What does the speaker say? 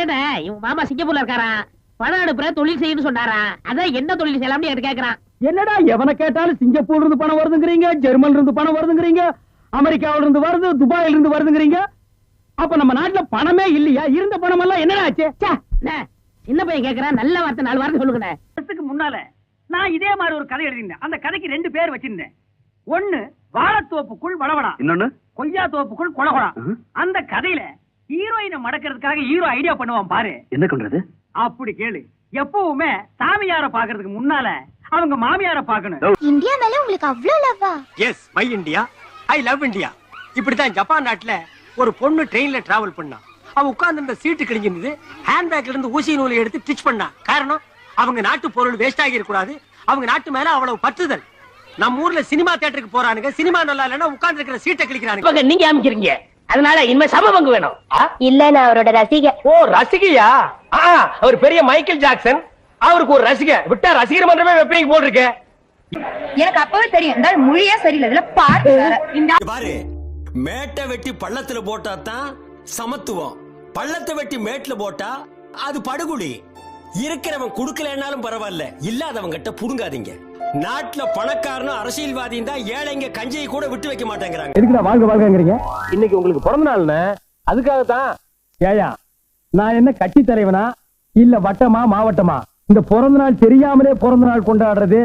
கேட்டேன் இவங்க மாமா சிங்கப்பூர்ல இருக்காரா, பணம் அனுப்புற தொழில் செய்யணும்னு சொன்னாரா, அதான் என்ன தொழில் செய்யலாம்னு என்கிட்ட கேக்குறான். என்னடா எவனை கேட்டாலும் சிங்கப்பூர்ல இருந்து பணம் வருதுங்கிறீங்க, ஜெர்மன்ல இருந்து பணம் வருதுங்கிறீங்க, அமெரிக்காவில இருந்து வருது, துபாயில இருந்து வருதுங்கிறீங்க. அப்ப நம்ம நாட்டுல பணமே இல்லையா? இருந்த பணம் எல்லாம் என்னடா ஆச்சு? சின்ன பையன் கேக்குறான், நல்ல வார்த்தை 4 வார்த்தை சொல்லுங்க. வருஷத்துக்கு முன்னால நான் இதே மாதிரி ஒரு கதை எழுதினேன். அந்த கதைக்கு 2 பேர் வச்சிருந்தேன். ஒண்ணு வாழைத்தோப்புக்குள் வளவடா, இன்னொன்னு கொய்யா தோப்புக்குள் கொலகொடா. அந்த கதையில ஹீரோயினை மடக்கிறதுக்காக ஹீரோ ஐடியா பண்ணுவான் பாரு. என்ன பண்றது? அப்படி கேளு. எப்பவுமே சாமியார பாக்குறதுக்கு முன்னால அவங்க மாமியார பாக்கணும். இந்தியா மேல உங்களுக்கு அவ்வளவு லவ்வா? Yes, my India, I love India. இப்படிதான் ஜப்பான் நாட்டுல ஒரு பொண்ணு ட்ரெயின்ல டிராவல் பண்ணா. அவ உட்கார்ந்து இந்த சீட்டு கிழிஞ்சிருந்தது. ஹேண்ட்பேக்ல இருந்து ஊசி நூலை எடுத்து ஸ்டிச் பண்ணா. காரணம், அவங்க நாட்டு பொருள் வேஸ்ட் ஆகி இருக்க கூடாது. அவங்க நாட்டு மேல அவ்வளவு பற்றுதல். நம்ம ஊர்ல சினிமா தியேட்டருக்கு போறானுங்க, சினிமா நல்லா இல்லைன்னா உட்கார்ந்து இருக்கிற சீட்டை கிழிக்கிறானுங்க. நீங்க அமைக்கிறீங்க, அதனால இனிமே சம பங்கு வேணும். இல்ல, நான் அவரோட ரசிகை. ஓ, ரசிகையா? அவர் பெரிய மைக்கேல் ஜாக்சன். அவருக்கு ஒரு ரசிகை விட்டா ரசிகர் மன்றமே வெப்பீங்க போல் இருக்கு. எனக்கு அப்பவே தெரியும், இந்த மொழியா சரியில்லை. இதுல பாரு, மேட்டை வெட்டி பள்ளத்துல போட்டா தான் சமத்துவம், பள்ளத்தை வெட்டி மேட்ல போட்டா அது படுகுழி. இருக்கிறவன் குடுக்கலனாலும் பரவாயில்ல, இல்லாதவங்க கிட்ட புடுங்காதீங்க. நாட்டுல பணக்காரனும் அரசியல்வாதியும் தான் ஏழைங்க கஞ்சியை கூட விட்டு வைக்க மாட்டேங்கிறாங்க. எதுக்குடா வாழ்க வாழ்கங்கிறீங்க? இன்னைக்கு உங்களுக்கு பிறந்த நாள்னு, அதுக்காகத்தான். ஏயா, நான் என்ன கட்சி தலைவனா இல்ல வட்டமா மாவட்டமா? இந்த பிறந்த நாள் தெரியாமலே பிறந்த நாள் கொண்டாடுறது